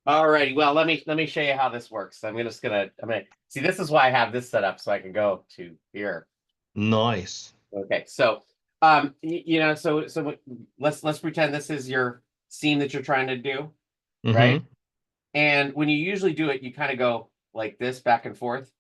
All righty. Well, let me show you how this works. I'm gonna see. This is why I have this set up so I can go to here. Nice. Okay. So, let's pretend this is your scene that you're trying to do, right? Mm-hmm. And when you usually do it, you kind of go like this back and forth,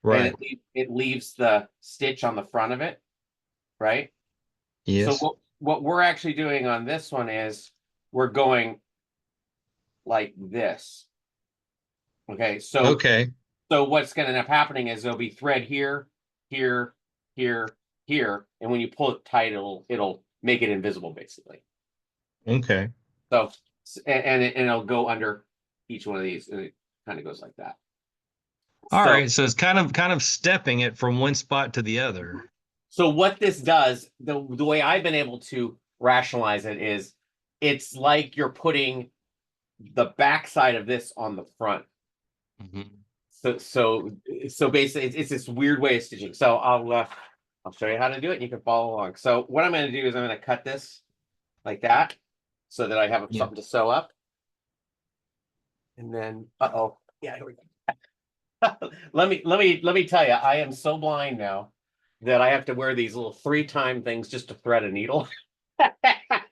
and Right. it leaves the stitch on the front of it, right? So Yes. what we're actually doing on this one is we're going like this. Okay. Okay. So what's going to end up happening is there'll be thread here, here, here, here, and when you pull it tight, it'll make it invisible basically. Okay. So and it'll go under each one of these, and it kind of goes like that. All So right. So it's kind of stepping it from one spot to the other. so what this does, the way I've been able to rationalize it is, it's like you're putting the backside of this on the front. Hmm. So basically, it's this weird way of stitching. So I'll show you how to do it, and you can follow along. So what I'm going to do is I'm going to cut this like that, so that I have Yeah. something to sew up. And then, yeah, here we go. Let me tell you, I am so blind now that I have to wear these little 3-time things just to thread a needle.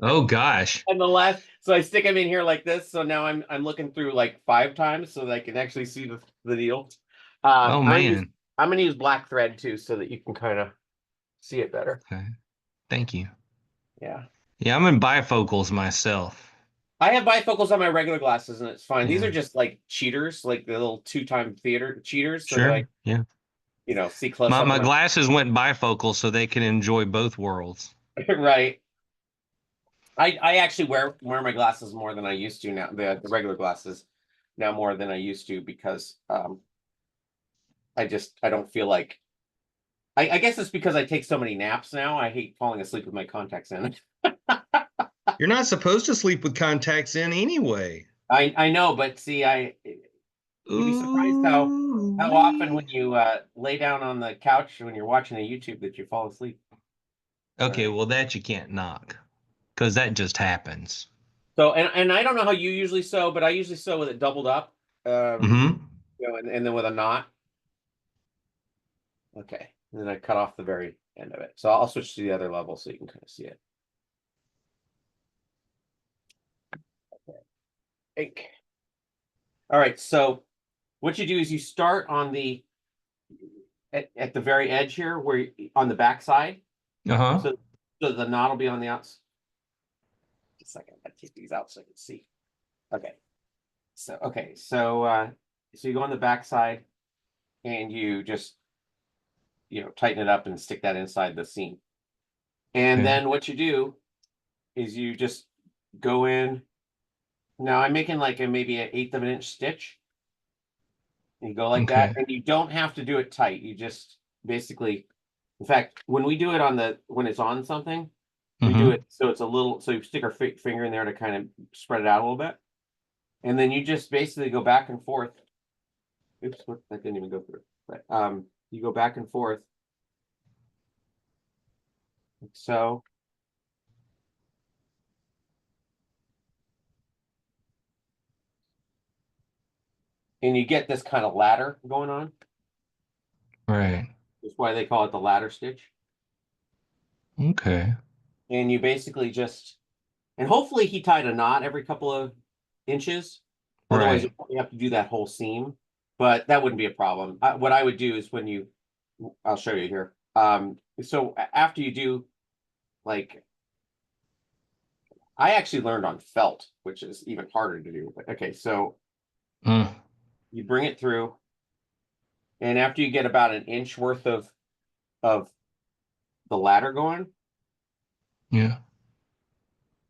Oh gosh. And the last, so I stick them in here like this. So now I'm looking through like 5 times so that I can actually see the needle. Oh I'm gonna use man. I'm gonna use black thread too so that you can kind of see it better. Okay. Thank you. Yeah. Yeah, I'm in bifocals myself. I have bifocals on my regular glasses and it's fine. These Yeah. are just like cheaters, like the little 2-time theater cheaters, so that I, Sure. Yeah. see close My up my enough. glasses went bifocal so they can enjoy both worlds. Right. I actually wear my glasses more than I used to now, the regular glasses now more than I used to because I don't feel like I guess it's because I take so many naps now. I hate falling asleep with my contacts in. You're not supposed to sleep with contacts in anyway. I know, but see, you'd be surprised Ooh how often when wee. you lay down on the couch when you're watching a YouTube that you fall asleep. All Okay, right. well that you can't knock because that just happens. So and I don't know how you usually sew, but I usually sew with it doubled up, um, Hmm. and then with a knot. Okay, and then I cut off the very end of it. So I'll switch to the other level so you can kind of see it. Okay. All right. So what you do is you start on at the very edge here, on the back side. Uh-huh. So the knot will be on the outside. Just a second, I take these out so I can see. Okay. So you go on the back side and you just tighten it up and stick that inside the seam. And Okay. then what you do is you just go in. Now I'm making like maybe an eighth of an inch stitch. And you go like that, Okay. and you don't have to do it tight. You just basically, in fact, when we do it when it's on something, we do Hmm. it so it's a little. So you stick our finger in there to kind of spread it out a little bit, and then you just basically go back and forth. Oops, that didn't even go through. But you go back and forth like so, and you get this kind of ladder going on. Right. That's why they call it the ladder stitch. Okay. And you basically just, and hopefully he tied a knot every couple of inches. Otherwise, you Right. probably have to do that whole seam, but that wouldn't be a problem. What I would do is I'll show you here. So after you do, like, I actually learned on felt, which is even harder to do. But okay, so Mm. you bring it through, and after you get about an inch worth of the ladder going, Yeah.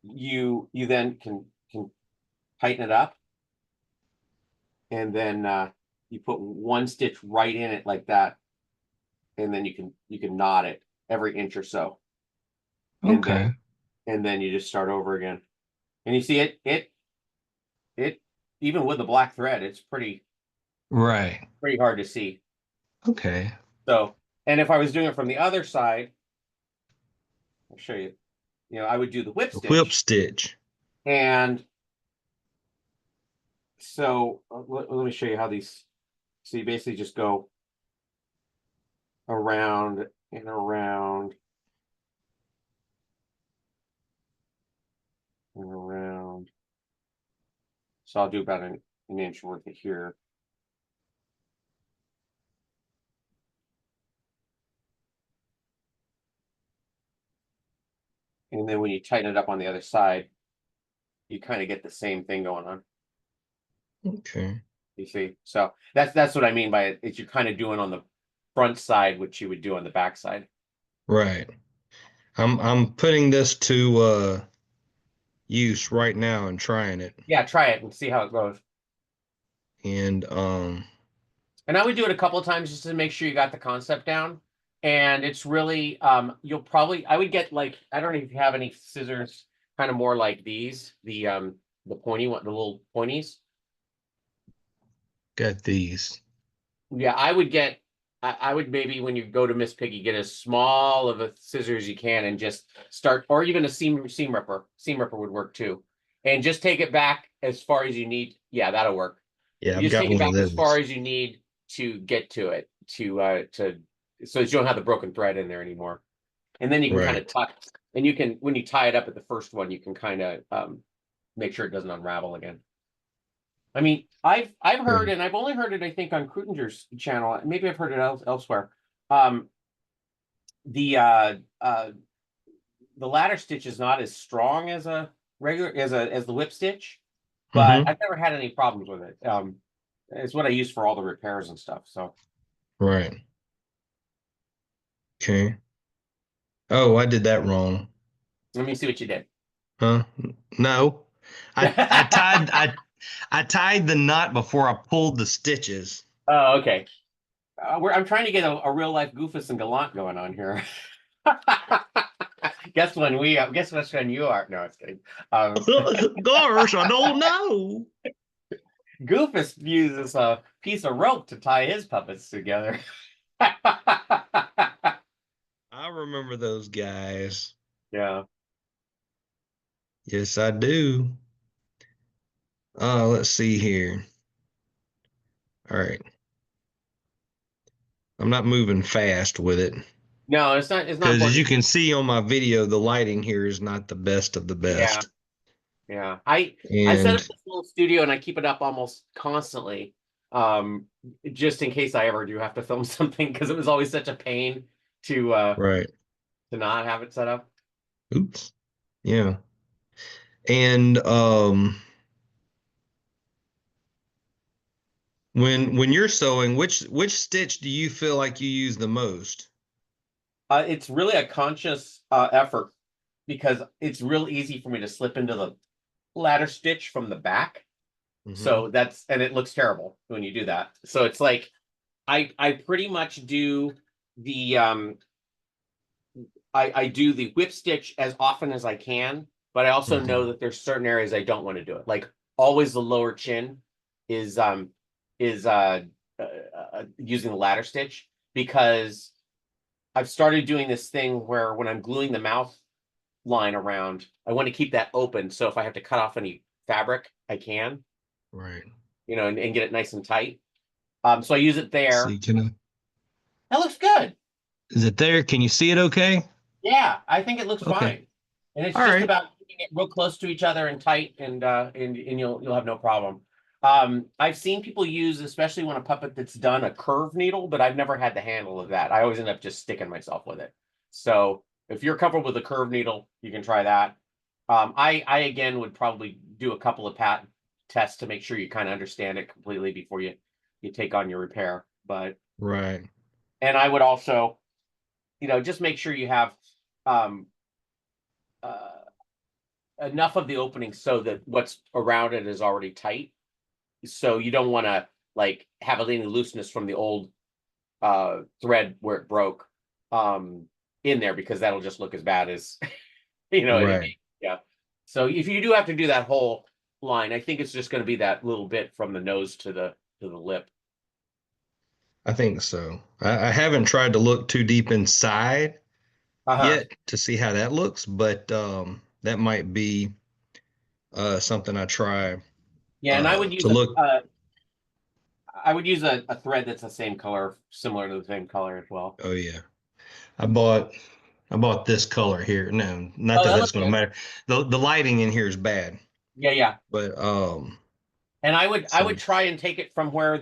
you then can tighten it up, and then you put one stitch right in it like that, and then you can knot it every inch or so, and then Okay. you just start over again. And you see it even with the black thread, it's Right. pretty hard to see. Okay. So, and if I was doing it from the other side, I'll show you. I would do the whip The whip stitch, stitch. and So let me show you how these. So you basically just go around and around and around. So I'll do about an inch worth of here. And then when you tighten it up on the other side, you kind of get the same thing going on. Okay. You see? So that's what I mean by it. Is you're kind of doing on the front side what you would do on the back side. Right. I'm putting this to use right now and trying it. Yeah, try it and see how it goes. And And I would do it a couple of times just to make sure you got the concept down. And it's really you'll probably I would get like I don't know if you have any scissors kind of more like these, the pointy one, the little pointies. got these. Yeah, I would maybe when you go to Miss Piggy get as small of a scissor as you can and just start, or even a seam ripper. Seam ripper would work too. And just take it back as far as you need. Yeah, that'll work. Yeah, You I've just got take it one of back as far those. as you need to get to it to so that you don't have the broken thread in there anymore. And then you can kind Right. of tuck and you can when you tie it up at the first one, you can kind of make sure it doesn't unravel again. I mean, I've heard, Okay. and I've only heard it, I think, on Krutinger's channel. Maybe I've heard it elsewhere. Um, the uh, uh, the ladder stitch is not as strong as a regular as the whip stitch, but Mm-hmm. I've never had any problems with it. It's what I use for all the repairs and stuff. So Right. Okay. Oh, I did that wrong. let me see what you did. Huh? No. I tied the knot before I pulled the stitches. Oh, okay. I'm trying to get a real life Goofus and Gallant going on here. Guess which one you are. No, it's kidding. Um, Gosh, I don't know. Goofus uses a piece of rope to tie his puppets together. I remember those guys. Yeah. Yes, I do. Let's see here. All right. I'm not moving fast with it No, it's not because as you important. can see on my video, the lighting here is not the best of the Yeah. best. Yeah. I set up And this little studio and I keep it up almost constantly. Um, just in case I ever do have to film something because it was always such a pain right. to not have it set up. Oops. Yeah. And when you're sewing, which stitch do you feel like you use the most? It's really a conscious effort because it's real easy for me to slip into the ladder stitch from the back. Hmm. So that's and it looks terrible when you do that. So it's like I pretty much do the I do the whip stitch as often as I can, but I also know Hmm. that there's certain areas I don't want to do it. Like always the lower chin is um is using the ladder stitch because I've started doing this thing where when I'm gluing the mouth line around, I want to keep that open. So if I have to cut off any fabric, I can, Right. and get it nice and tight. So I use it there. See, can I, That looks good. is it there? Can you see it okay? Yeah, I think it looks Okay. fine. And it's All just right. about keeping it real close to each other and tight and you'll have no problem. I've seen people use, especially when a puppet that's done a curve needle, but I've never had the handle of that. I always end up just sticking myself with it. So if you're comfortable with a curve needle, you can try that. I again would probably do a couple of pat tests to make sure you kind of understand it completely before you take on your repair. But Right. and I would also, just make sure you have um uh enough of the opening so that what's around it is already tight. So you don't want to like have any looseness from the old thread where it broke um in there because that'll just look as bad as what I mean. Right. Yeah. So if you do have to do that whole line, I think it's just going to be that little bit from the nose to the lip. I think so. I haven't tried to look too deep inside Uh-huh. yet to see how that looks, but that might be something I try. Yeah, and I would use to look. a thread that's the same color, similar to the same color as well. Oh yeah, I bought I bought this color here. No, not Oh, that that that's looks going to good. matter. The lighting in here is bad, Yeah, yeah. but And I so would try and take it from where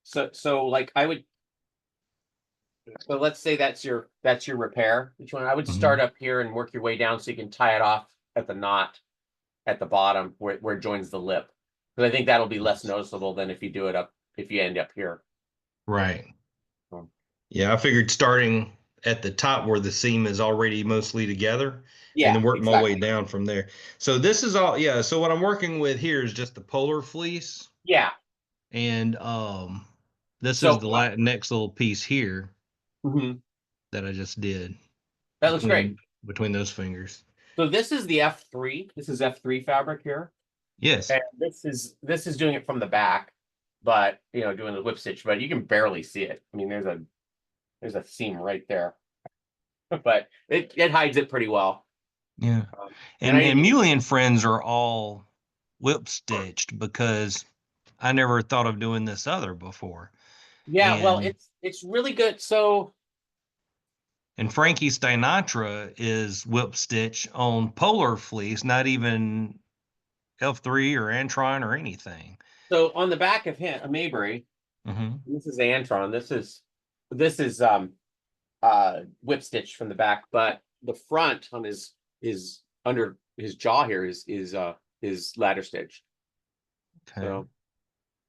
so like I would so let's say that's your repair. Which one? I would start mhm. up here and work your way down so you can tie it off at the knot at the bottom where it joins the lip. Because I think that'll be less noticeable than if you do it up if you end up here. Right. Um, Yeah, I figured starting at the top where the seam is already mostly together and yeah, then work my way exactly. down from there. So this is all, yeah. So what I'm working with here is just the polar fleece. Yeah. And this is So the next little piece here mhm, that I just did that looks great. between those fingers. So this is the F3. This is F3 fabric here. Yes. And this is doing it from the back, but doing the whip stitch, but you can barely see it. I mean, there's a seam right there, but it hides it pretty well. Yeah. And I And Muley and Friends are all whip stitched because I never thought of doing this other before. yeah, well, And it's really good. So Frankie Steinatra is whip stitch on polar fleece, not even F3 or Antron or anything. on the back of him, Maybury, Hmm. this is Antron. This is whip stitch from the back, but the front on his under his jaw here is ladder stitch. Okay. So